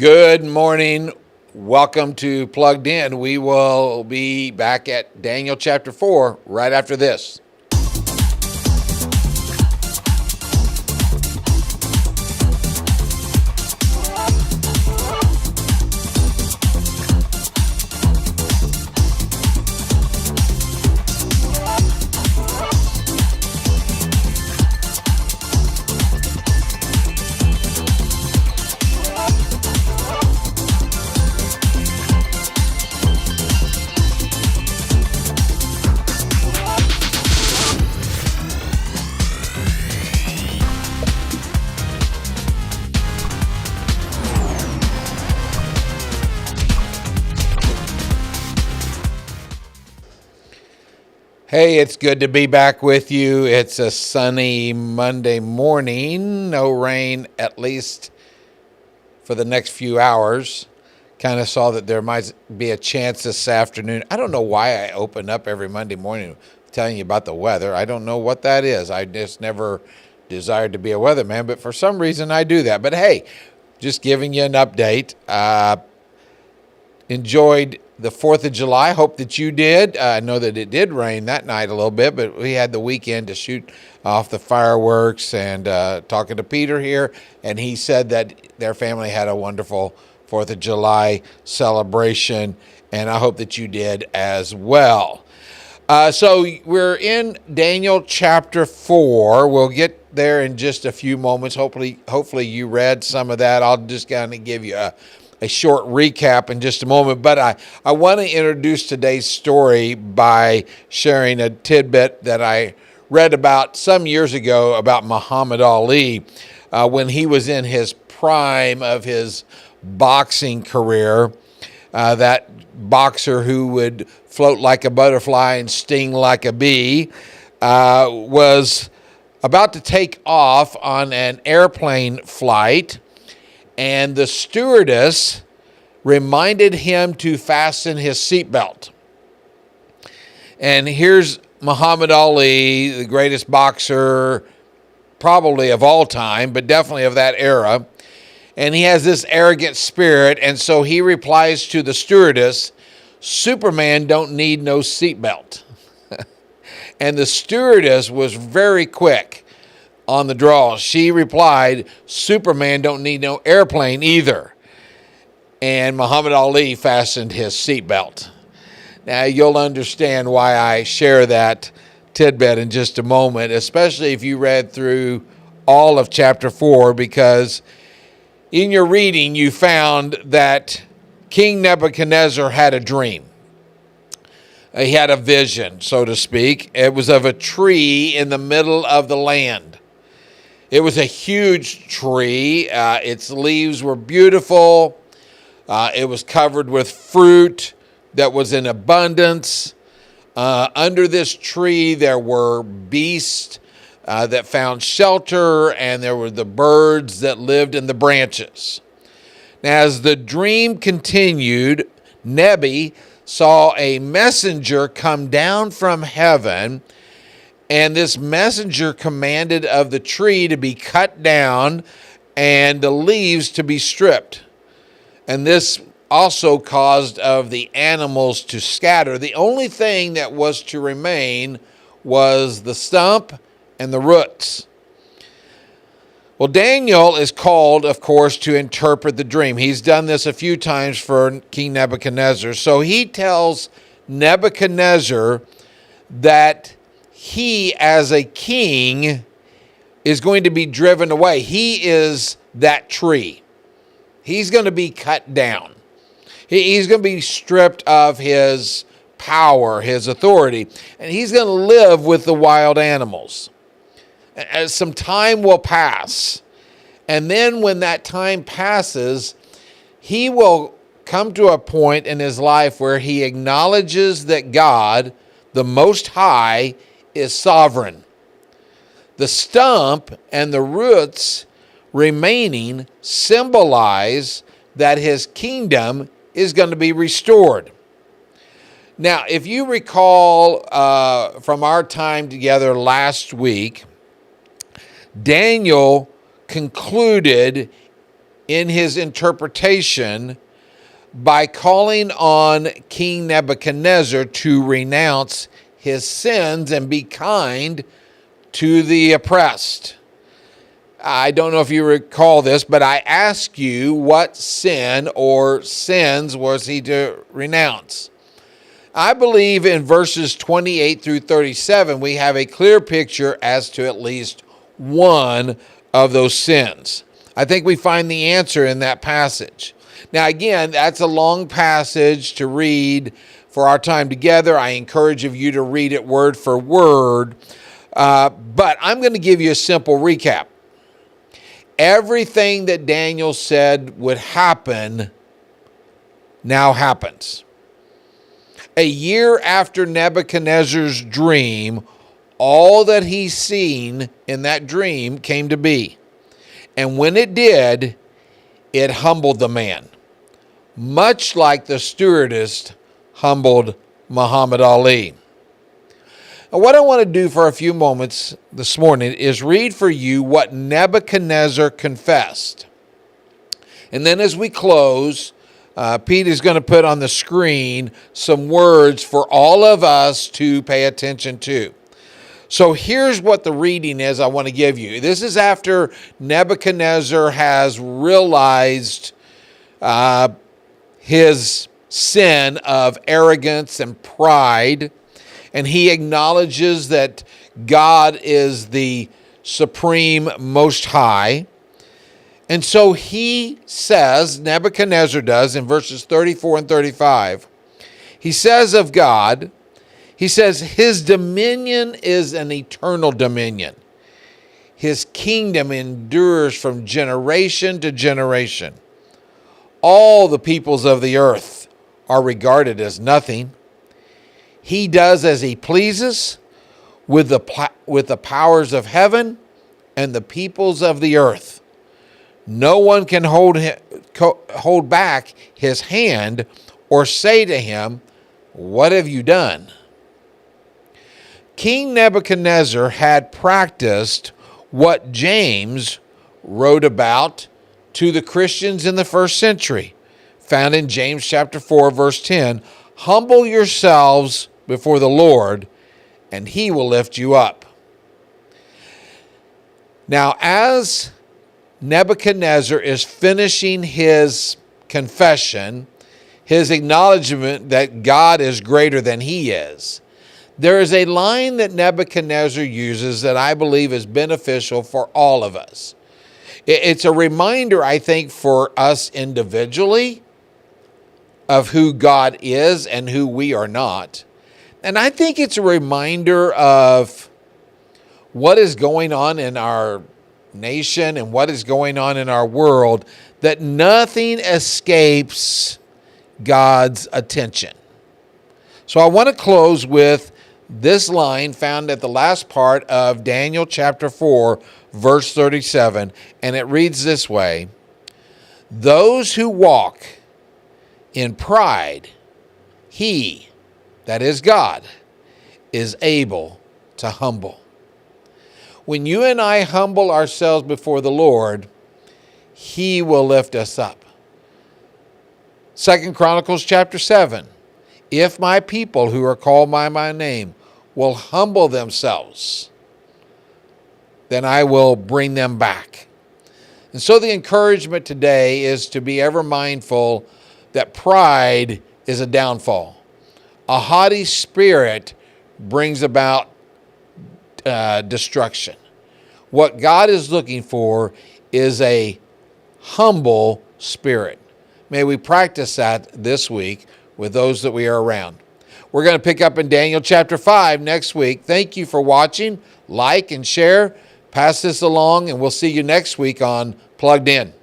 Good morning. Welcome to Plugged In. We will be back at Daniel chapter 4 right after this. Hey, it's good to be back with you. It's a sunny Monday morning. No rain, at least for the next few hours. Kind of saw that there might be a chance this afternoon. I don't know why I open up every Monday morning telling you about the weather. I don't know what that is. I just never desired to be a weatherman, but for some reason I do that. But hey, just giving you an update. Enjoyed the 4th of July. Hope that you did. I know that it did rain that night a little bit, but we had the weekend to shoot off the fireworks. And talking to Peter here, and he said that their family had a wonderful 4th of July celebration, and I hope that you did as well. So we're in Daniel chapter 4. We'll get there in just a few moments. Hopefully you read some of that. I'll just kind of give you a short recap in just a moment, but I want to introduce today's story by sharing a tidbit that I read about some years ago about Muhammad Ali when he was in his prime of his boxing career. That boxer who would float like a butterfly and sting like a bee was about to take off on an airplane flight, and the stewardess reminded him to fasten his seatbelt. And here's Muhammad Ali, the greatest boxer probably of all time, but definitely of that era. And he has this arrogant spirit, and so he replies to the stewardess, "Superman don't need no seatbelt." And the stewardess was very quick on the draw. She replied, "Superman don't need no airplane either." And Muhammad Ali fastened his seatbelt. Now you'll understand why I share that tidbit in just a moment, especially if you read through all of chapter 4, because in your reading you found that King Nebuchadnezzar had a dream. He had a vision, so to speak. It was of a tree in the middle of the land. It was a huge tree. Its leaves were beautiful. It was covered with fruit that was in abundance. Under this tree, there were beasts that found shelter, and there were the birds that lived in the branches. Now, as the dream continued, Nebi saw a messenger come down from heaven, and this messenger commanded of the tree to be cut down and the leaves to be stripped. And this also caused of the animals to scatter. The only thing that was to remain was the stump and the roots. Well, Daniel is called, of course, to interpret the dream. He's done this a few times for King Nebuchadnezzar. So he tells Nebuchadnezzar that he, as a king, is going to be driven away. He is that tree. He's going to be cut down. He's going to be stripped of his power, his authority, and he's going to live with the wild animals. As some time will pass, and then when that time passes, he will come to a point in his life where he acknowledges that God, the Most High, is sovereign. The stump and the roots remaining symbolize that his kingdom is going to be restored. Now, if you recall from our time together last week, Daniel concluded in his interpretation by calling on King Nebuchadnezzar to renounce his sins and be kind to the oppressed. I don't know if you recall this, but I asked you what sin or sins was he to renounce. I believe in verses 28 through 37, we have a clear picture as to at least one of those sins. I think we find the answer in that passage. Now, again, that's a long passage to read for our time together. I encourage you to read it word for word, but I'm going to give you a simple recap. Everything that Daniel said would happen now happens. A year after Nebuchadnezzar's dream, all that he's seen in that dream came to be. And when it did, it humbled the man, much like the stewardess humbled Muhammad Ali. Now, what I want to do for a few moments this morning is read for you what Nebuchadnezzar confessed. And then as we close, Pete is going to put on the screen some words for all of us to pay attention to. So here's what the reading is I want to give you. This is after Nebuchadnezzar has realized his sin of arrogance and pride, and he acknowledges that God is the supreme most high. And so he says, Nebuchadnezzar does in verses 34 and 35, he says of God, he says, his dominion is an eternal dominion. His kingdom endures from generation to generation. All the peoples of the earth are regarded as nothing. He does as he pleases with the powers of heaven and the peoples of the earth. No one can hold back his hand or say to him, "What have you done?" King Nebuchadnezzar had practiced what James wrote about to the Christians in the first century, found in James chapter 4, verse 10. Humble yourselves before the Lord, and he will lift you up. Now, as Nebuchadnezzar is finishing his confession, his acknowledgement that God is greater than he is, there is a line that Nebuchadnezzar uses that I believe is beneficial for all of us. It's a reminder, I think, for us individually of who God is and who we are not. And I think it's a reminder of what is going on in our nation and what is going on in our world, that nothing escapes God's attention. So I want to close with this line found at the last part of Daniel chapter 4, verse 37, and it reads this way: those who walk in pride, he, that is God, is able to humble. When you and I humble ourselves before the Lord, he will lift us up. 2 Chronicles chapter 7, if my people who are called by my name will humble themselves, then I will bring them back. And so the encouragement today is to be ever mindful that pride is a downfall. A haughty spirit brings about destruction. What God is looking for is a humble spirit. May we practice that this week with those that we are around. We're going to pick up in Daniel chapter 5 next week. Thank you for watching. Like and share. Pass this along, and we'll see you next week on Plugged In.